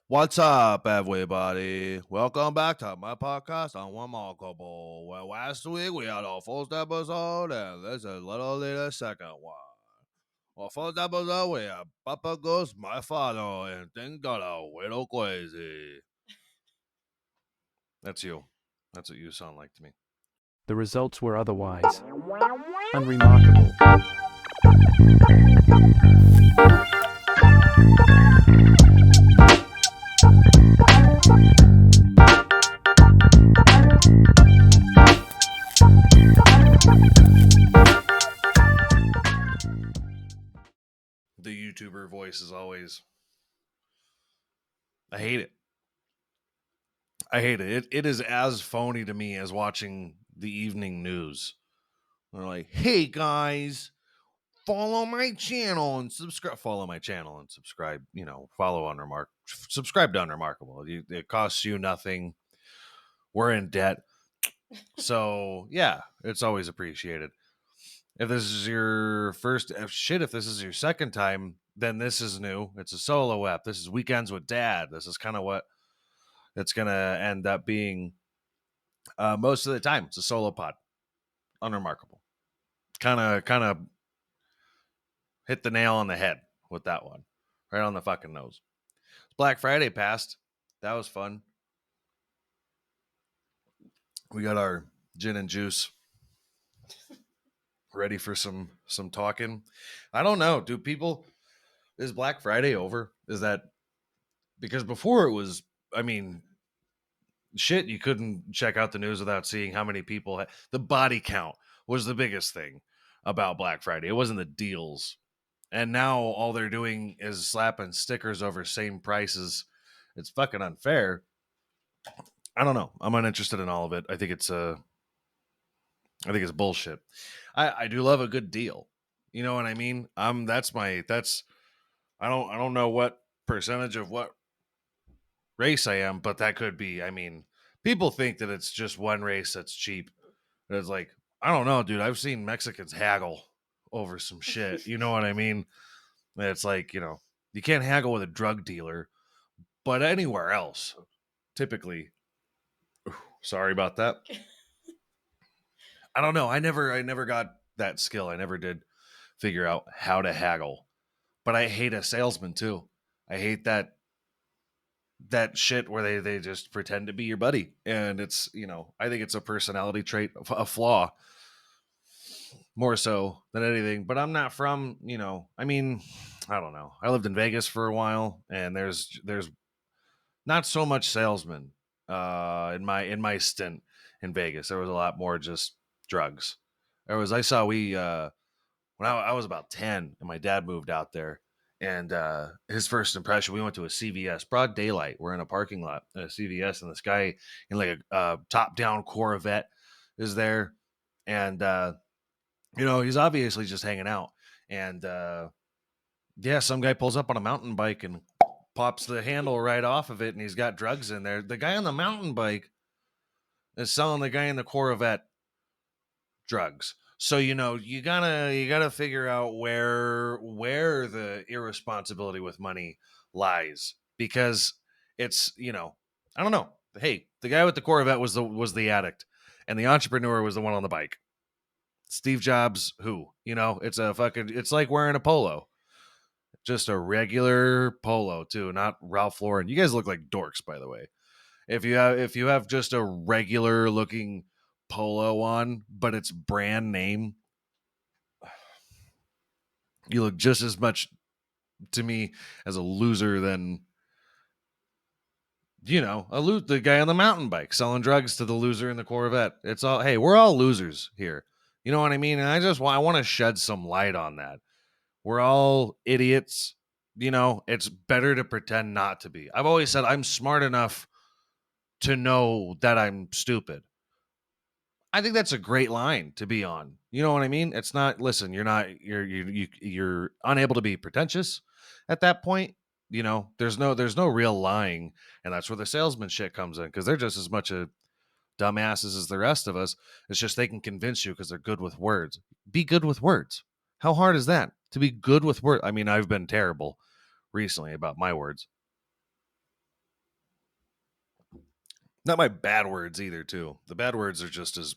What's up, everybody? Welcome back to my podcast on Unremarkable. Well, last week we had our first episode, and this is literally the second one. Our first episode, we had Papa Goose, my father, and things got a little crazy. That's you. That's what you sound like to me. The results were otherwise unremarkable. The YouTuber voice is always. I hate it. I hate it. It is as phony to me as watching the evening news. They're like, hey guys, follow my channel and subscribe. Follow my channel and subscribe. Follow subscribe to Unremarkable. It costs you nothing. We're in debt, so yeah, it's always appreciated. If this is your first if this is your second time, then this is new. It's a solo ep. This is Weekends with Dad. This is kind of what it's gonna end up being. Most of the time, it's a solo pod. Unremarkable. Kind of hit the nail on the head with that one, right on the fucking nose. Black Friday passed. That was fun. We got our gin and juice ready for some talking. I don't know. Do people is Black Friday over? Is that because before it was? I mean, shit. You couldn't check out the news without seeing how many people. The body count was the biggest thing about Black Friday. It wasn't the deals. And now all they're doing is slapping stickers over same prices. It's fucking unfair. I don't know. I'm uninterested in all of it. I think it's bullshit. I do love a good deal. You know what I mean? I don't know what percentage of what race I am, but that could be. I mean, people think that it's just one race that's cheap. But it's like, I don't know, dude. I've seen Mexicans haggle over some shit. You know what I mean? It's like, you can't haggle with a drug dealer, but anywhere else, typically. Sorry about that. I don't know. I never got that skill. I never did figure out how to haggle. But I hate a salesman too. I hate that shit where they just pretend to be your buddy. And it's, I think it's a personality trait, a flaw more so than anything. But I'm not from, I mean, I don't know. I lived in Vegas for a while, and there's not so much salesman in my stint in Vegas. There was a lot more just drugs. I saw when I was about 10 and my dad moved out there, and his first impression, we went to a CVS, broad daylight. We're in a parking lot at a CVS, and this guy in like a top down Corvette is there. And he's obviously just hanging out. And yeah, some guy pulls up on a mountain bike and pops the handle right off of it, and he's got drugs in there. The guy on the mountain bike is selling the guy in the Corvette drugs. So you gotta figure out where the irresponsibility with money lies, because it's I don't know. Hey, the guy with the Corvette was the addict, and the entrepreneur was the one on the bike. Steve Jobs, who it's like wearing a polo, just a regular polo too, not Ralph Lauren. You guys look like dorks, by the way. If you have just a regular looking polo on, but it's brand name, you look just as much to me as a loser than the guy on the mountain bike selling drugs to the loser in the Corvette. It's all, hey, we're all losers here. You know what I mean? And I want to shed some light on that. We're all idiots. It's better to pretend not to be. I've always said I'm smart enough to know that I'm stupid. I think that's a great line to be on. You know what I mean? It's not. Listen, you're unable to be pretentious at that point. There's no real lying, and that's where the salesman shit comes in, because they're just as much a dumbasses as the rest of us. It's just they can convince you because they're good with words. Be good with words. How hard is that to be good with words? I mean, I've been terrible recently about my words. Not my bad words either, too. The bad words are just as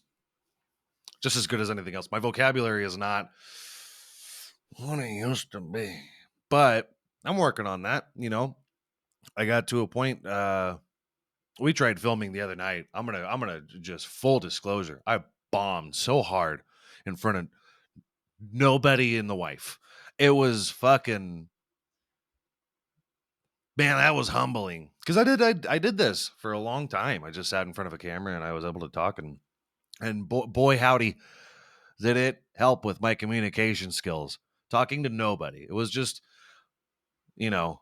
good as anything else. My vocabulary is not what it used to be, but I'm working on that. I got to a point. We tried filming the other night. I'm gonna just full disclosure. I bombed so hard in front of nobody and the wife. It was fucking man. That was humbling because I did this for a long time. I just sat in front of a camera and I was able to talk and boy howdy did it help with my communication skills. Talking to nobody. It was just you know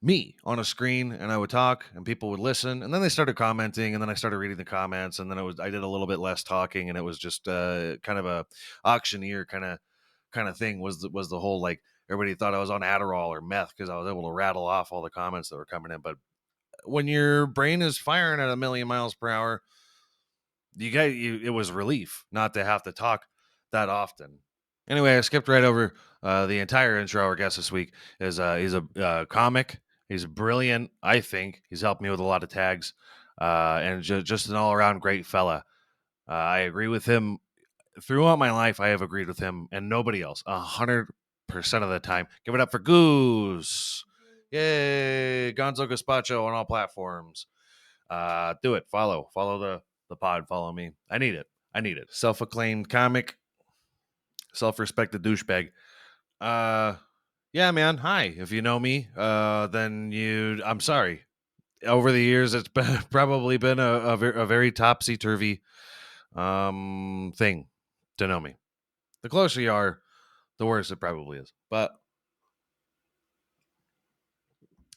me on a screen, and I would talk and people would listen, and then they started commenting, and then I started reading the comments, and then I did a little bit less talking, and it was just kind of a auctioneer kind of thing. Was the whole like everybody thought I was on Adderall or meth because I was able to rattle off all the comments that were coming in. But when your brain is firing at a million miles per hour, it was relief not to have to talk that often. Anyway, I skipped right over the entire intro. Our guest this week is he's a comic. He's brilliant. I think he's helped me with a lot of tags, and just an all around great fella. I agree with him throughout my life. I have agreed with him and nobody else 100% of the time. Give it up for Goose! Yay, Gonzo Gazpacho on all platforms. Do it. Follow the pod. Follow me. I need it. Self acclaimed comic, self respected douchebag. Uh, yeah, man. Hi. If you know me, then I'm sorry. Over the years, it's been probably been a very topsy turvy thing to know me. The closer you are, the worse it probably is. But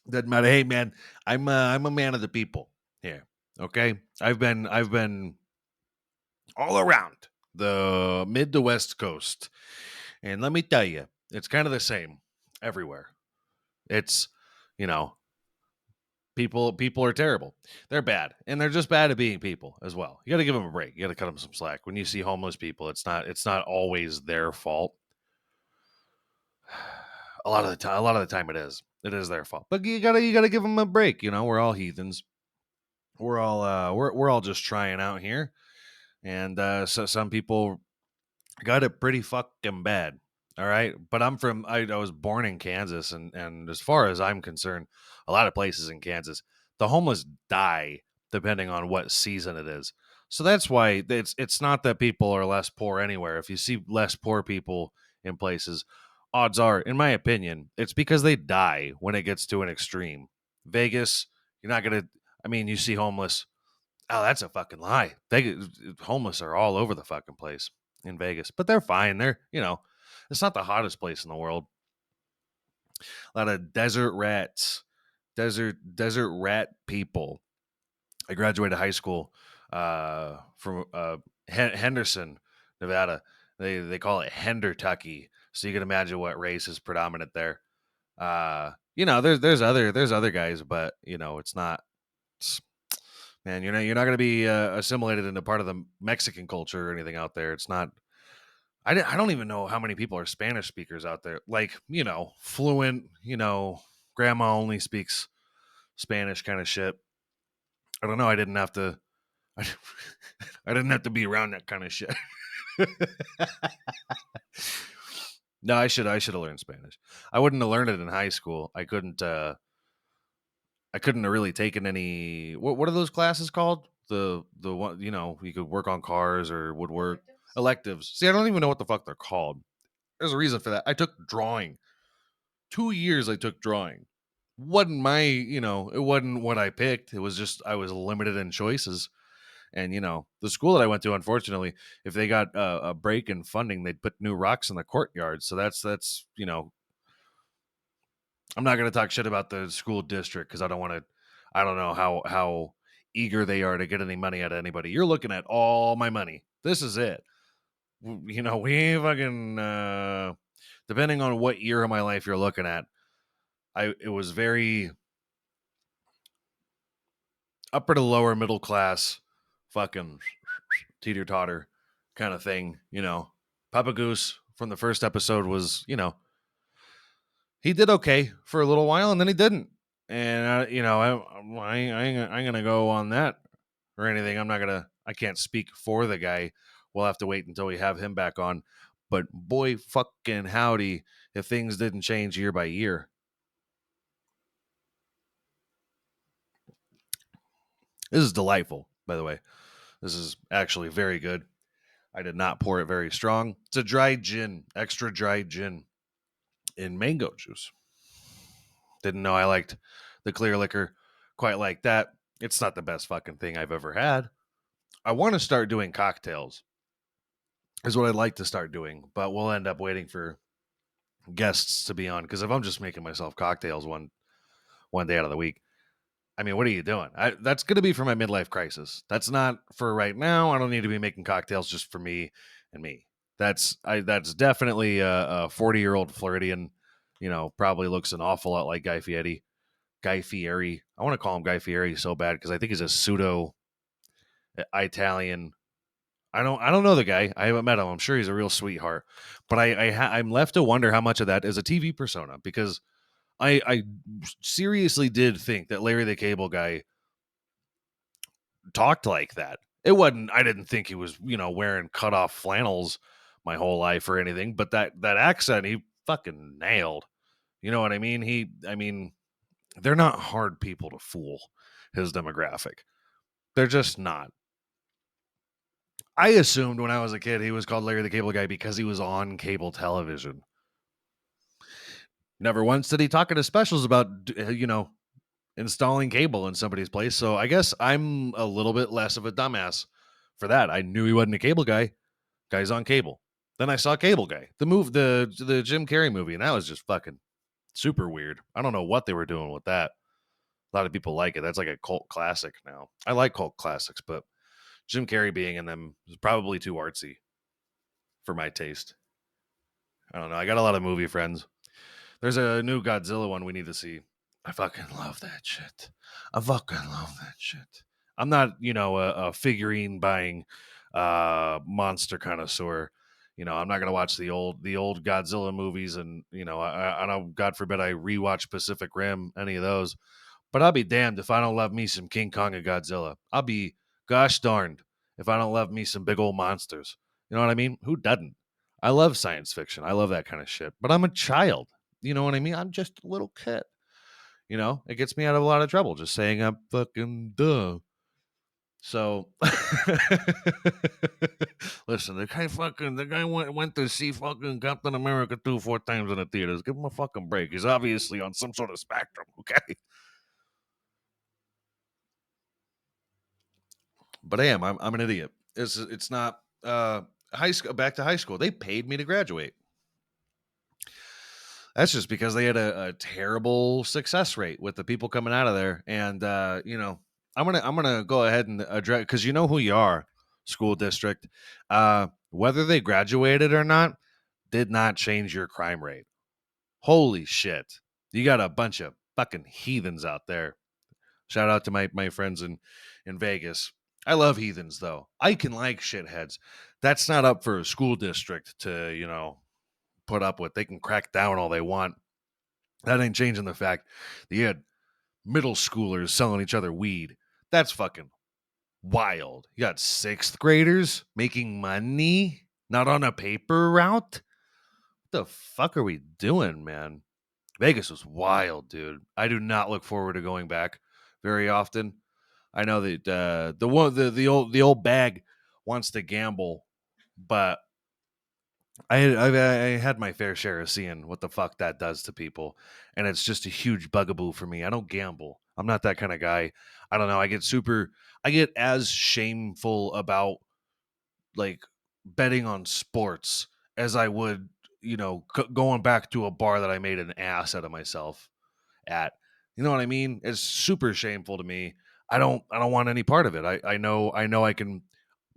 doesn't matter. Hey, man, I'm a man of the people here. Okay, I've been all around the mid to west coast, and let me tell you, it's kind of the same everywhere. It's you know people are terrible. They're bad, and they're just bad at being people as well. You got to give them a break. You got to cut them some slack. When you see homeless people, it's not always their fault. A lot of the time it is their fault. But you gotta give them a break. We're all heathens. We're all just trying out here, and so some people got it pretty fucking bad. All right. But I was born in Kansas, and as far as I'm concerned, a lot of places in Kansas, the homeless die depending on what season it is. So that's why it's not that people are less poor anywhere. If you see less poor people in places, odds are, in my opinion, it's because they die when it gets to an extreme. Vegas, you're not gonna I mean, you see homeless. Oh, that's a fucking lie. Homeless are all over the fucking place in Vegas, but they're fine. It's not the hottest place in the world. A lot of desert rats, desert rat people. I graduated high school from Henderson, Nevada. They call it Hendertucky, so you can imagine what race is predominant there. There's other guys, but it's not. Man, you're not going to be assimilated into part of the Mexican culture or anything out there. It's not. I don't even know how many people are Spanish speakers out there. Like fluent. Grandma only speaks Spanish kind of shit. I don't know. I didn't have to. I, I didn't have to be around that kind of shit. No, I should have learned Spanish. I wouldn't have learned it in high school. I couldn't. I couldn't have really taken any. What are those classes called? The one you could work on cars or woodwork electives. See, I don't even know what the fuck they're called. There's a reason for that. I took drawing. 2 years I took drawing. It wasn't what I picked. It was just I was limited in choices. And the school that I went to, unfortunately, if they got a break in funding, they'd put new rocks in the courtyard. So that's I'm not going to talk shit about the school district because I don't want to. I don't know how eager they are to get any money out of anybody. You're looking at all my money. This is it. We ain't fucking. Depending on what year of my life you're looking at, it was very upper to lower middle class, fucking teeter totter kind of thing. Papa Goose from the first episode was he did okay for a little while and then he didn't. And I ain't gonna go on that or anything. I can't speak for the guy. We'll have to wait until we have him back on. But boy, fucking howdy, if things didn't change year by year. This is delightful, by the way. This is actually very good. I did not pour it very strong. It's a dry gin, extra dry gin in mango juice. Didn't know I liked the clear liquor quite like that. It's not the best fucking thing I've ever had. I want to start doing cocktails, is what I'd like to start doing, but we'll end up waiting for guests to be on because if I'm just making myself cocktails one day out of the week, I mean, what are you doing? That's going to be for my midlife crisis. That's not for right now. I don't need to be making cocktails just for me and me. That's definitely a 40-year-old Floridian. Probably looks an awful lot like Guy Fieri. Guy Fieri. I want to call him Guy Fieri so bad because I think he's a pseudo Italian. I don't know the guy. I haven't met him. I'm sure he's a real sweetheart. But I'm left to wonder how much of that is a TV persona because I seriously did think that Larry the Cable Guy talked like that. It wasn't. I didn't think he was wearing cut off flannels my whole life or anything. But that accent he fucking nailed. You know what I mean? They're not hard people to fool. His demographic. They're just not. I assumed when I was a kid he was called Larry the Cable Guy because he was on cable television. Never once did he talk at his specials about installing cable in somebody's place. So I guess I'm a little bit less of a dumbass for that. I knew he wasn't a cable guy. Guy's on cable. Then I saw Cable Guy, the Jim Carrey movie, and that was just fucking super weird. I don't know what they were doing with that. A lot of people like it. That's like a cult classic now. I like cult classics, but Jim Carrey being in them is probably too artsy for my taste. I don't know. I got a lot of movie friends. There's a new Godzilla one we need to see. I fucking love that shit. I fucking love that shit. I'm not, a figurine buying monster connoisseur. I'm not gonna watch the old Godzilla movies, and I don't. God forbid I rewatch Pacific Rim, any of those. But I'll be damned if I don't love me some King Kong and Godzilla. I'll be gosh darned if I don't love me some big old monsters. You know what I mean? Who doesn't? I love science fiction. I love that kind of shit. But I'm a child. You know what I mean? I'm just a little kid. It gets me out of a lot of trouble just saying I'm fucking duh. So listen, the guy went to see fucking Captain America 2 4 times in the theaters. Give him a fucking break. He's obviously on some sort of spectrum, okay? But I am. I'm an idiot. It's not high school back to high school. They paid me to graduate. That's just because they had a terrible success rate with the people coming out of there. And I'm gonna go ahead and address because you know who you are, school district. Whether they graduated or not did not change your crime rate. Holy shit. You got a bunch of fucking heathens out there. Shout out to my friends in Vegas. I love heathens though. I can like shitheads. That's not up for a school district to, put up with. They can crack down all they want. That ain't changing the fact that you had middle schoolers selling each other weed. That's fucking wild. You got sixth graders making money, not on a paper route. What the fuck are we doing, man? Vegas was wild, dude. I do not look forward to going back very often. I know that the old bag wants to gamble, but I had my fair share of seeing what the fuck that does to people, and it's just a huge bugaboo for me. I don't gamble. I'm not that kind of guy. I don't know. I get as shameful about like betting on sports as I would, going back to a bar that I made an ass out of myself at. You know what I mean? It's super shameful to me. I don't want any part of it. I know I can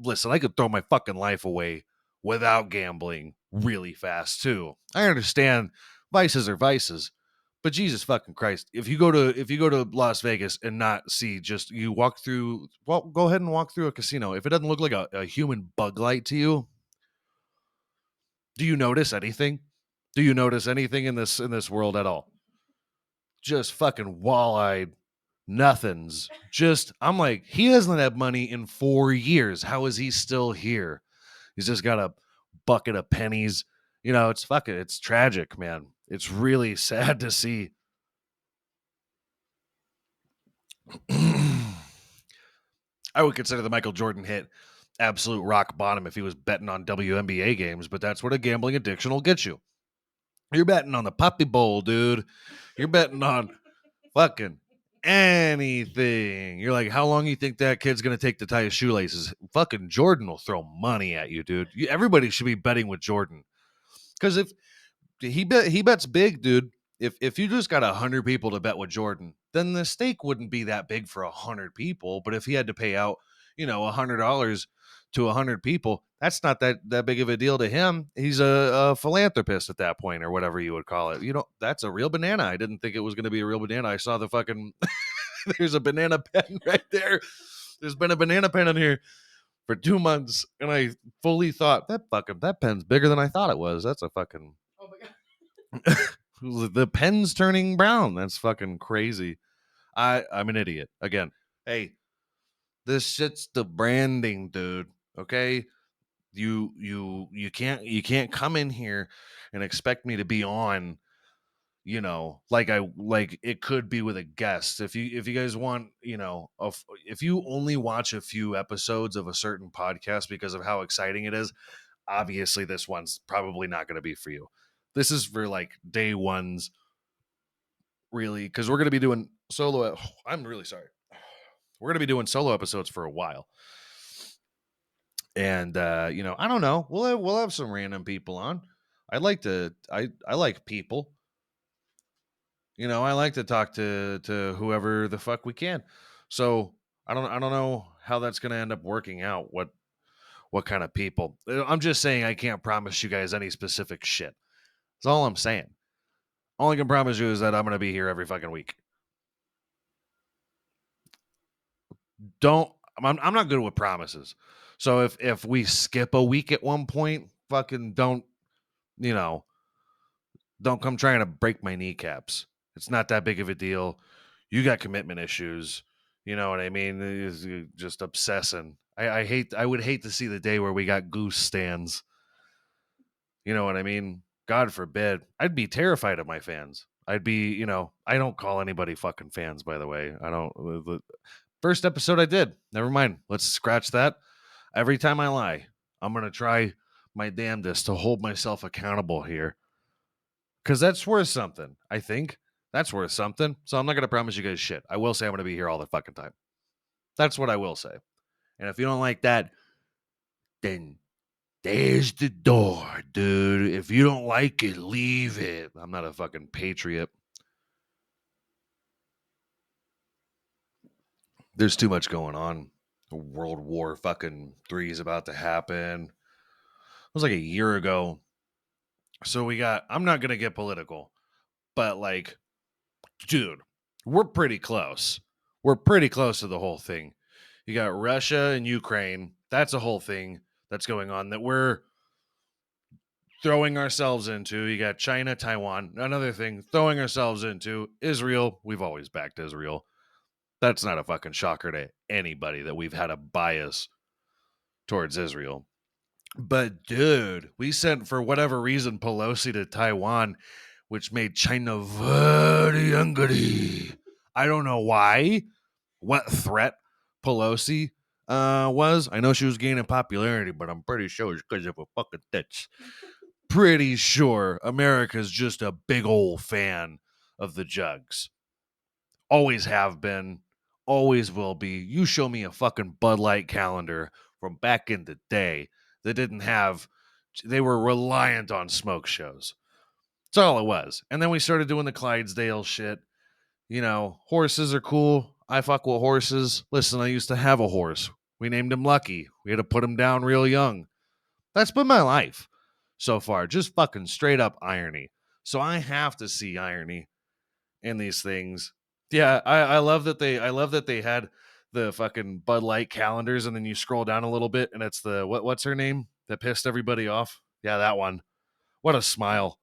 listen, I could throw my fucking life away without gambling really fast too. I understand vices are vices, but Jesus fucking Christ, if you go to Las Vegas and not see just you walk through, well, go ahead and walk through a casino. If it doesn't look like a human bug light to you, do you notice anything? Do you notice anything in this world at all? Just fucking wall-eyed Nothing's just, I'm like, he hasn't had money in 4 years. How is he still here? He's just got a bucket of pennies. It's fucking, it's tragic, man. It's really sad to see. I would consider the Michael Jordan hit absolute rock bottom if he was betting on WNBA games, but that's what a gambling addiction will get you. You're betting on the Puppy Bowl, dude. You're betting on fucking anything. You're like, how long you think that kid's gonna take to tie his shoelaces? Fucking Jordan will throw money at you, dude. Everybody should be betting with Jordan. Because if he bets big, dude. If you just got 100 people to bet with Jordan, then the stake wouldn't be that big for 100 people. But if he had to pay out, $100 to 100 people, that's not that big of a deal to him. He's a philanthropist at that point, or whatever you would call it. That's a real banana. I didn't think it was going to be a real banana. I saw the fucking there's a banana pen right there. There's been a banana pen in here for 2 months, and I fully thought that pen's bigger than I thought it was. That's a fucking Oh my god. the pen's turning brown. That's fucking crazy. I'm an idiot again. Hey, this shit's the branding, dude. Okay, you can't come in here and expect me to be on. Like it could be with a guest. If you guys want, if you only watch a few episodes of a certain podcast because of how exciting it is, obviously this one's probably not going to be for you. This is for like day ones, really, because we're going to be doing solo. I'm really sorry. We're going to be doing solo episodes for a while, and I don't know. We'll have some random people on. I like people. I like to talk to whoever the fuck we can. So I don't know how that's going to end up working out. What kind of people? I'm just saying I can't promise you guys any specific shit. That's all I'm saying. All I can promise you is that I'm going to be here every fucking week. Don't I'm not good with promises. So if we skip a week at one point, fucking you know, don't come trying to break my kneecaps. It's not that big of a deal. You got commitment issues. You know what I mean? It's just obsessing. I would hate to see the day where we got Goose stands. You know what I mean? God forbid. I'd be terrified of my fans. I'd be, I don't call anybody fucking fans, by the way. I don't. The first episode I did. Never mind. Let's scratch that. Every time I lie, I'm going to try my damnedest to hold myself accountable here. Because that's worth something, I think. That's worth something. So I'm not going to promise you guys shit. I will say I'm going to be here all the fucking time. That's what I will say. And if you don't like that, then there's the door, dude. If you don't like it, leave it. I'm not a fucking patriot. There's too much going on. World War fucking 3 is about to happen. It was like a year ago. So I'm not going to get political, but like, dude, we're pretty close. We're pretty close to the whole thing. You got Russia and Ukraine. That's a whole thing that's going on that we're throwing ourselves into. You got China, Taiwan, another thing throwing ourselves into. Israel, we've always backed Israel. That's not a fucking shocker to anybody that we've had a bias towards Israel. But dude, we sent, for whatever reason, Pelosi to Taiwan, which made China very angry. I don't know why. What threat Pelosi was. I know she was gaining popularity, but I'm pretty sure it's because of a fucking tits. Pretty sure America's just a big old fan of the jugs. Always have been, always will be. You show me a fucking Bud Light calendar from back in the day that didn't have, they were reliant on smoke shows. That's all it was. And then we started doing the Clydesdale shit. Horses are cool. I fuck with horses. Listen, I used to have a horse. We named him Lucky. We had to put him down real young. That's been my life so far. Just fucking straight up irony. So I have to see irony in these things. Yeah, I love that they had the fucking Bud Light calendars, and then you scroll down a little bit and it's the what's her name that pissed everybody off? Yeah, that one. What a smile.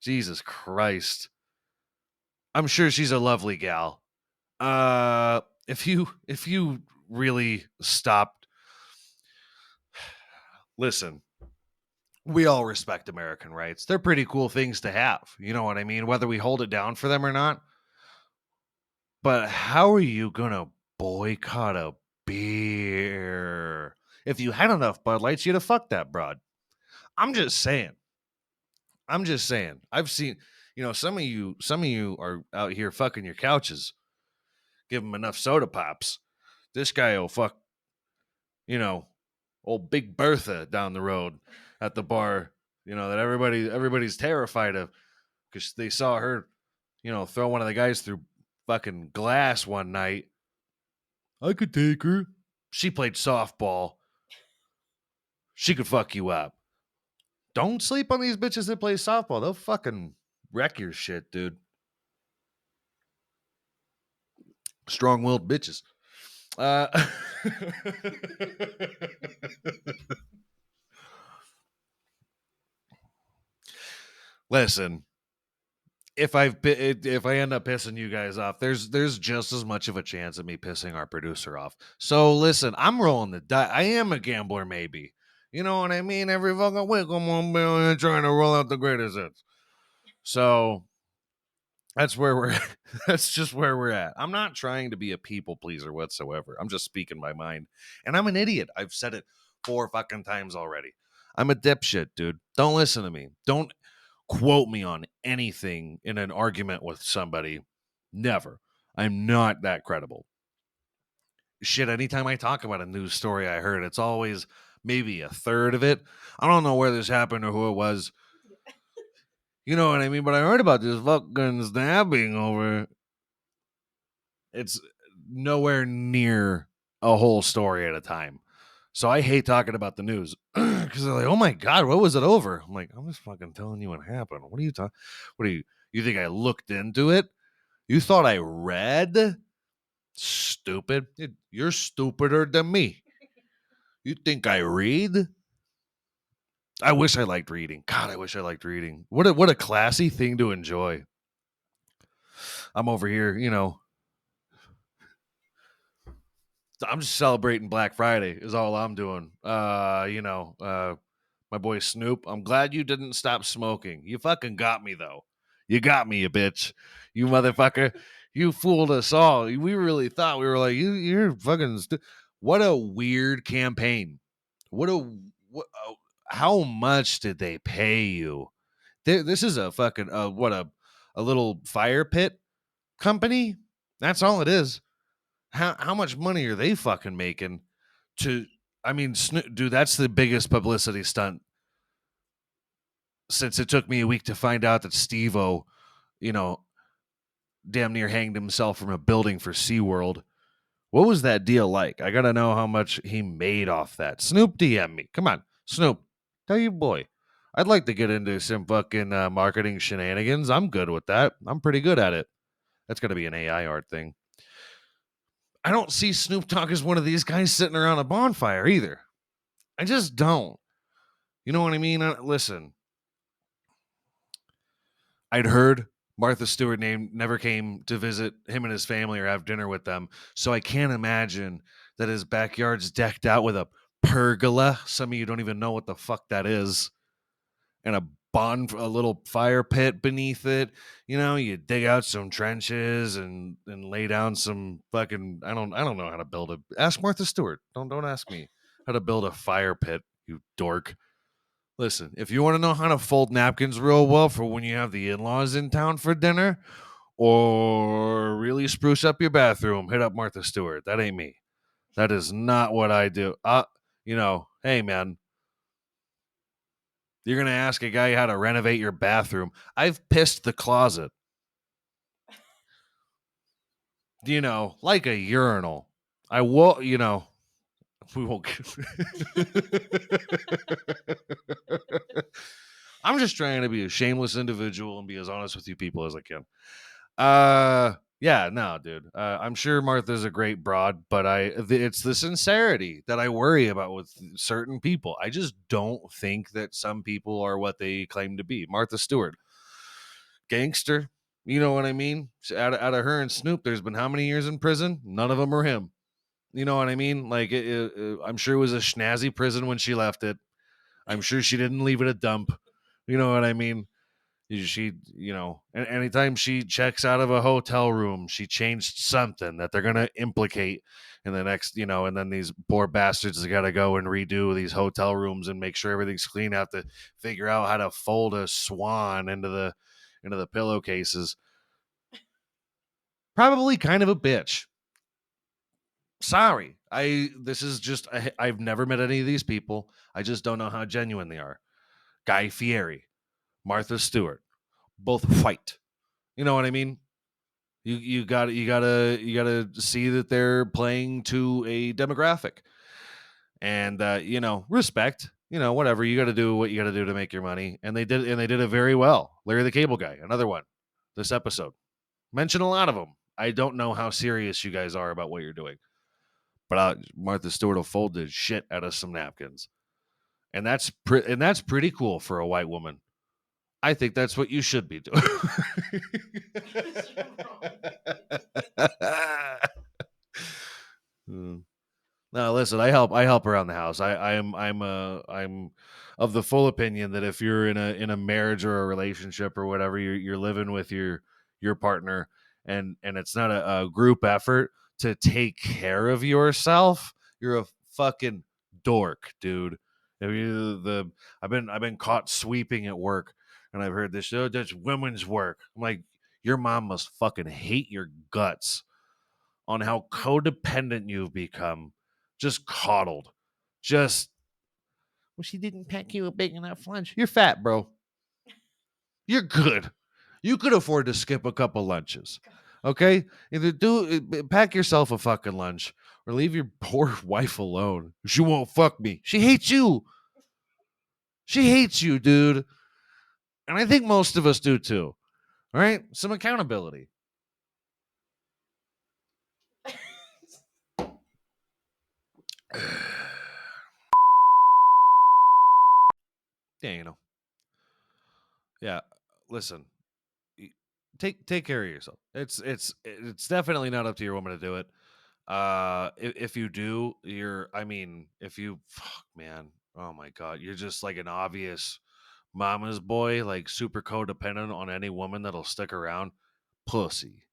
Jesus Christ. I'm sure she's a lovely gal. If you really stopped, listen, we all respect American rights. They're pretty cool things to have. You know what I mean? Whether we hold it down for them or not. But how are you gonna boycott a beer? If you had enough Bud Lights, you'd have fucked that broad. I'm just saying. I'm just saying. I've seen, some of you are out here fucking your couches. Give them enough soda pops. This guy will fuck, you know, old Big Bertha down the road at the bar, that everybody's terrified of because they saw her, throw one of the guys through fucking glass one night. I could take her. She played softball. She could fuck you up. Don't sleep on these bitches that play softball. They'll fucking wreck your shit, dude. Strong-willed bitches. Uh, Listen, if I end up pissing you guys off, there's just as much of a chance of me pissing our producer off. So listen, I'm rolling the die. I am a gambler, maybe. You know what I mean? Every fucking week I'm on billion trying to roll out the greatest hits. So that's where we're that's just where we're at. I'm not trying to be a people pleaser whatsoever. I'm just speaking my mind. And I'm an idiot. I've said it 4 fucking times already. I'm a dipshit, dude. Don't listen to me. Don't quote me on anything in an argument with somebody. Never. I'm not that credible. Shit, anytime I talk about a news story I heard, it's always maybe a third of it. I don't know where this happened or who it was. You know what I mean? But I heard about this fucking stabbing over. It's nowhere near a whole story at a time. So I hate talking about the news because they're like, "Oh my god, what was it over?" I'm like, "I'm just fucking telling you what happened. What are you talking? What are you? You think I looked into it? You thought I read? Stupid! You're stupider than me. You think I read? I wish I liked reading. God, I wish I liked reading. What a classy thing to enjoy. I'm over here, I'm just celebrating Black Friday is all I'm doing. My boy Snoop, I'm glad you didn't stop smoking. You fucking got me though. You got me, you bitch. You motherfucker. You fooled us all. We really thought we were like, you're fucking what a weird campaign. What a what how much did they pay you? This is a fucking a little fire pit company. That's all it is. How much money are they fucking making to I mean, dude, that's the biggest publicity stunt since it took me a week to find out that Steve-O, you know, damn near hanged himself from a building for SeaWorld. What was that deal like? I got to know how much he made off that. Snoop DM me. Come on, Snoop. Tell you boy. I'd like to get into some fucking marketing shenanigans. I'm good with that. I'm pretty good at it. That's going to be an AI art thing. I don't see Snoop Dogg as one of these guys sitting around a bonfire either. I just don't. You know what I mean? Listen, I'd heard Martha Stewart name never came to visit him and his family or have dinner with them. So I can't imagine that his backyard's decked out with a pergola. Some of you don't even know what the fuck that is. And a little fire pit beneath it. You dig out some trenches and lay down some fucking I don't know how to build ask Martha Stewart. Don't ask me how to build a fire pit, you dork. Listen, if you want to know how to fold napkins real well for when you have the in-laws in town for dinner or really spruce up your bathroom, hit up Martha Stewart. That ain't me. That is not what I do. Hey man, you're going to ask a guy how to renovate your bathroom. I've pissed the closet. Like a urinal. I will, we won't. I'm just trying to be a shameless individual and be as honest with you people as I can. Yeah, no, dude. I'm sure Martha's a great broad, but it's the sincerity that I worry about with certain people. I just don't think that some people are what they claim to be. Martha Stewart, gangster. You know what I mean? Out of her and Snoop, there's been how many years in prison? None of them are him. You know what I mean? Like, I'm sure it was a schnazzy prison when she left it. I'm sure she didn't leave it a dump. You know what I mean? She, anytime she checks out of a hotel room, she changed something that they're gonna implicate in the next, and then these poor bastards got to go and redo these hotel rooms and make sure everything's clean. Have to figure out how to fold a swan into the pillowcases. Probably kind of a bitch. Sorry, this is just I've never met any of these people. I just don't know how genuine they are. Guy Fieri, Martha Stewart, both white. You know what I mean? You gotta see that they're playing to a demographic, and respect. Whatever you got to do, what you got to do to make your money, and they did it very well. Larry the Cable Guy, another one. This episode mention a lot of them. I don't know how serious you guys are about what you're doing, but Martha Stewart will fold the shit out of some napkins, and that's pretty cool for a white woman. I think that's what you should be doing. Hmm. No, listen, I help around the house. I'm of the full opinion that if you're in a marriage or a relationship or whatever, you're living with your partner, and it's not a group effort to take care of yourself, you're a fucking dork, dude. If you the I've been caught sweeping at work, and I've heard this, oh, that's women's work. I'm like, your mom must fucking hate your guts on how codependent you've become, just coddled. Just, well, she didn't pack you a big enough lunch. You're fat, bro. You're good. You could afford to skip a couple lunches. Okay? Either pack yourself a fucking lunch or leave your poor wife alone. She won't fuck me. She hates you. She hates you, dude. And I think most of us do too. All right? Some accountability. Yeah, Yeah. Listen, take care of yourself. It's definitely not up to your woman to do it. If you do, if you, fuck, man, oh my god, you're just like an obvious mama's boy, like super codependent on any woman that'll stick around. Pussy,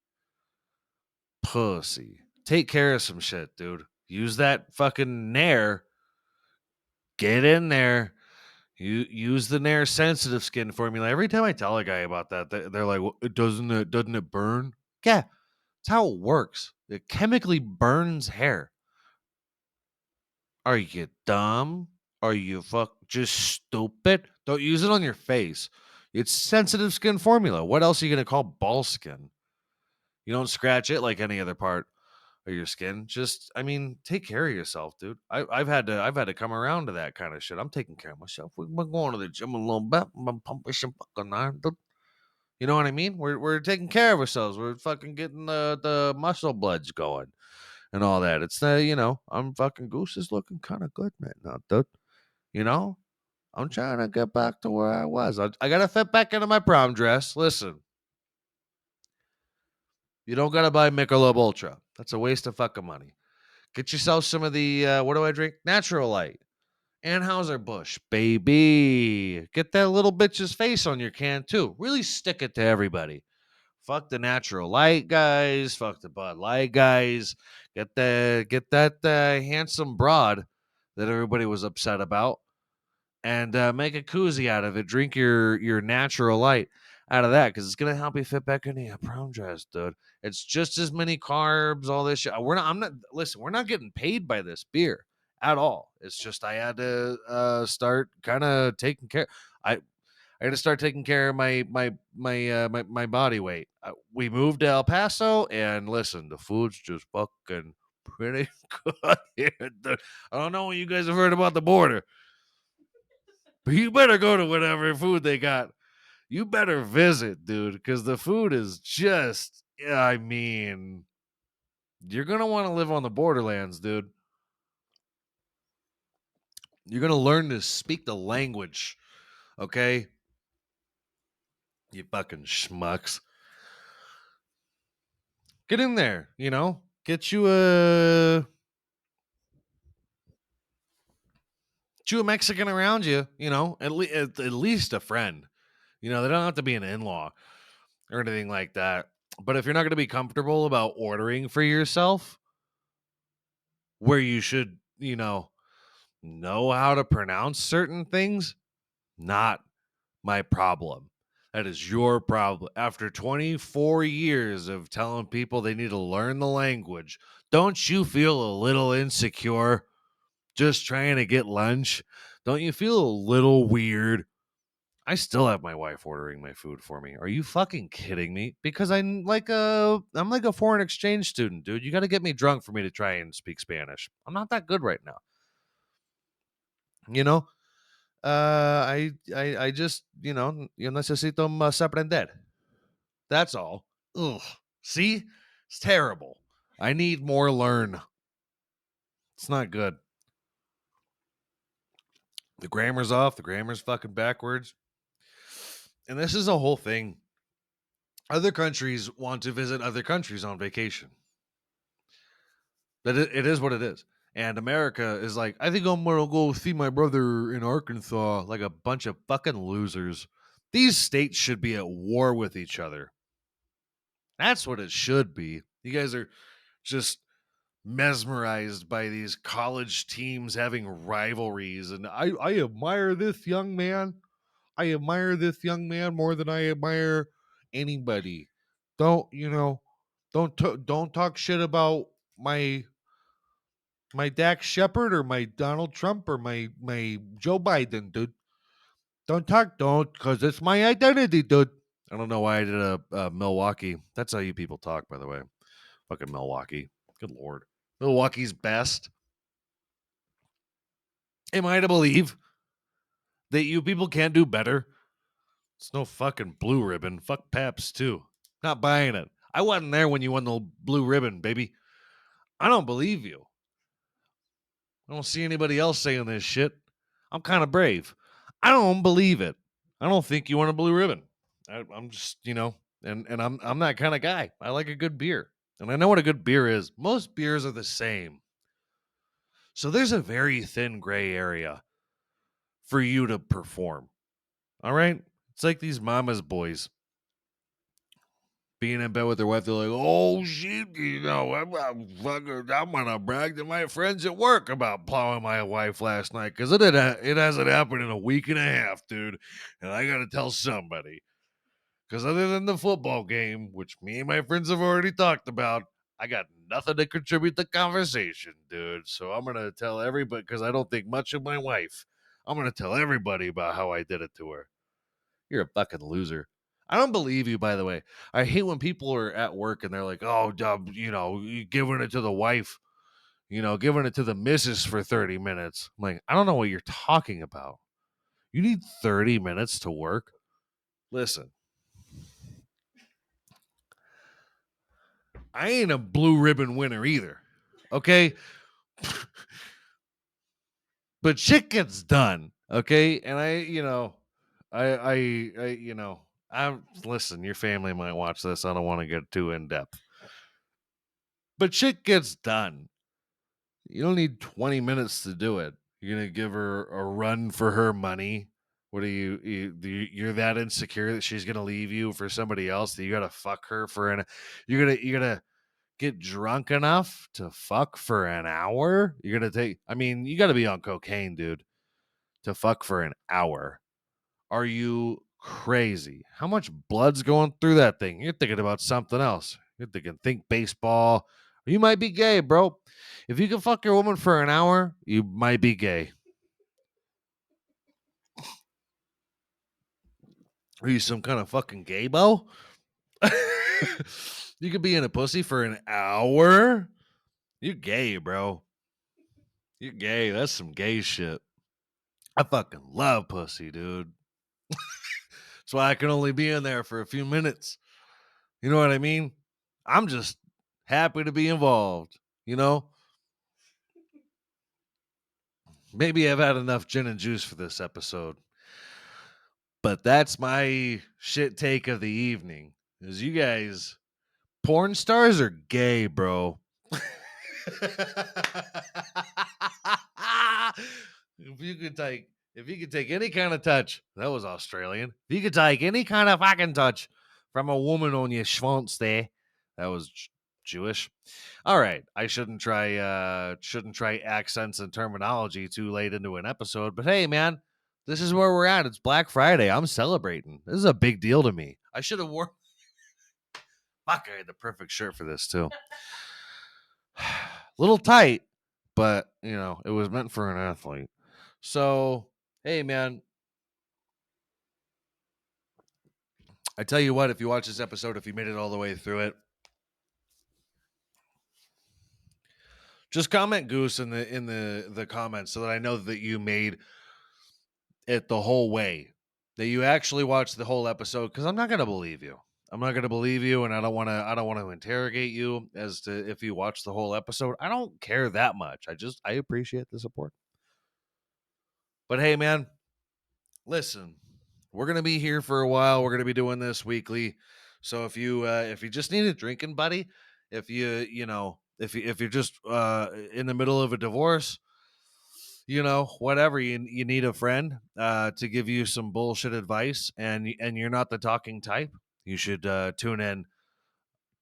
pussy. Take care of some shit, dude. Use that fucking Nair. Get in there. You use the Nair sensitive skin formula. Every time I tell a guy about that, they're like, well, doesn't it burn? Yeah, it's how it works. It chemically burns hair. Are you dumb? Are you just stupid? Don't use it on your face. It's sensitive skin formula. What else are you gonna call ball skin? You don't scratch it like any other part of your skin. Just, take care of yourself, dude. I've had to come around to that kind of shit. I'm taking care of myself. We're going to the gym a little bit. I'm pumping some fucking iron, dude. You know what I mean? We're taking care of ourselves. We're fucking getting the muscle bloods going and all that. It's I'm fucking Goose is looking kind of good, man. Now, dude. You know, I'm trying to get back to where I was. I gotta fit back into my prom dress. Listen, you don't gotta buy Michelob Ultra. That's a waste of fucking money. Get yourself some of the what do I drink? Natural Light. Anheuser Busch, baby. Get that little bitch's face on your can too. Really stick it to everybody. Fuck the Natural Light guys. Fuck the Bud Light guys. Get that handsome broad that everybody was upset about, and make a koozie out of it. Drink your Natural Light out of that, because it's gonna help you fit back into your prom dress, dude. It's just as many carbs, all this shit. We're not. I'm not. Listen, we're not getting paid by this beer at all. It's just I had to start kind of taking care. I I got to start taking care of my body weight. We moved to El Paso, and listen, the food's just fucking pretty good here. I don't know what you guys have heard about the border, but you better go to whatever food they got. You better visit, dude, because the food is just, you're going to want to live on the borderlands, dude. You're going to learn to speak the language, okay? You fucking schmucks. Get in there, you know? Get you a Mexican around you, you know, at least a friend. You know, they don't have to be an in-law or anything like that. But if you're not going to be comfortable about ordering for yourself, where you should, know how to pronounce certain things, not my problem. That is your problem. After 24 years of telling people they need to learn the language, don't you feel a little insecure just trying to get lunch? Don't you feel a little weird? I still have my wife ordering my food for me. Are you fucking kidding me? Because I'm like a foreign exchange student, dude. You got to get me drunk for me to try and speak Spanish. I'm not that good right now. You know, I just, yo necesito más aprender. That's all. Ugh. See? It's terrible. I need more learn. It's not good. The grammar's off. The grammar's fucking backwards. And this is a whole thing. Other countries want to visit other countries on vacation. That it is what it is. And America is like, I think I'm gonna go see my brother in Arkansas, like a bunch of fucking losers. These states should be at war with each other. That's what it should be. You guys are just mesmerized by these college teams having rivalries, and I admire this young man. I admire this young man more than I admire anybody. Don't don't talk shit about my Dax Shepard or my Donald Trump or my Joe Biden, dude. Don't, because it's my identity, dude. I don't know why I did a Milwaukee. That's how you people talk, by the way. Fucking Milwaukee. Good lord. Milwaukee's best. Am I to believe that you people can't do better? It's no fucking blue ribbon. Fuck Paps too. Not buying it. I wasn't there when you won the blue ribbon, baby. I don't believe you. I don't see anybody else saying this shit. I'm kind of brave. I don't believe it. I don't think you want a blue ribbon. I'm just, and I'm that kind of guy. I like a good beer, and I know what a good beer is. Most beers are the same, so there's a very thin gray area for you to perform. All right, it's like these mama's boys being in bed with their wife. They're like, "Oh shit, I'm gonna brag to my friends at work about plowing my wife last night because it hasn't happened in a week and a half, dude, and I gotta tell somebody." Because other than the football game, which me and my friends have already talked about, I got nothing to contribute to conversation, dude. So I'm gonna tell everybody because I don't think much of my wife. I'm gonna tell everybody about how I did it to her. You're a fucking loser. I don't believe you, by the way. I hate when people are at work and they're like, "Oh, you giving it to the wife, giving it to the missus for 30 minutes." I'm like, I don't know what you're talking about. You need 30 minutes to work. Listen, I ain't a blue ribbon winner either. Okay. But shit gets done. Okay. And I'm listen, your family might watch this. I don't want to get too in depth. But shit gets done. You don't need 20 minutes to do it. You're gonna give her a run for her money. What are you're that insecure that she's gonna leave you for somebody else that you gotta fuck her for you're gonna get drunk enough to fuck for an hour? You gotta be on cocaine, dude, to fuck for an hour. Are you crazy? How much blood's going through that thing? You're thinking about something else. You're thinking think baseball. You might be gay, bro. If you can fuck your woman for an hour, you might be gay. Are you some kind of fucking gay bo? You could be in a pussy for an hour. You're gay, bro. You're gay. That's some gay shit. I fucking love pussy, dude. That's why I can only be in there for a few minutes. You know what I mean? I'm just happy to be involved, you know? Maybe I've had enough gin and juice for this episode. But that's my shit take of the evening. Is you guys Porn stars are gay, bro. If you could take any kind of touch, that was Australian. If you could take any kind of fucking touch from a woman on your schwanz there, that was Jewish. All right, I shouldn't try accents and terminology too late into an episode, but hey man, this is where we're at. It's Black Friday. I'm celebrating. This is a big deal to me. I should have worn fuck, I had the perfect shirt for this too. Little tight, but you know, it was meant for an athlete. So, hey man, I tell you what, if you watch this episode, if you made it all the way through it, just comment Goose in the comments so that I know that you made it the whole way. That you actually watched the whole episode, because I'm not gonna believe you. I'm not gonna believe you, and I don't want to interrogate you as to if you watched the whole episode. I don't care that much. I appreciate the support. But hey, man, listen, we're gonna be here for a while. We're gonna be doing this weekly. So if you just need a drinking buddy, if if you're just in the middle of a divorce, whatever, you need a friend to give you some bullshit advice, and you're not the talking type, you should tune in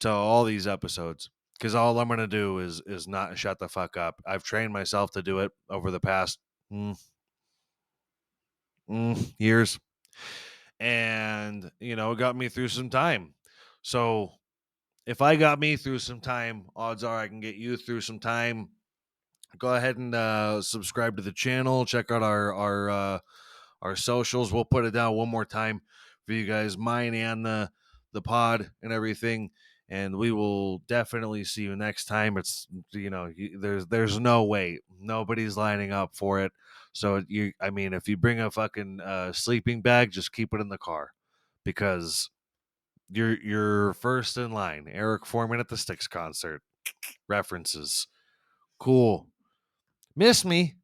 to all these episodes, because all I'm gonna do is not shut the fuck up. I've trained myself to do it over the past years, and it got me through some time. So if I got me through some time, odds are I can get you through some time. Go ahead and subscribe to the channel. Check out our socials. We'll put it down one more time for you guys, mine and the pod and everything. And we will definitely see you next time. It's there's no way nobody's lining up for it. So if you bring a fucking sleeping bag, just keep it in the car, because you're first in line. Eric Foreman at the Styx concert. References. Cool. Miss me.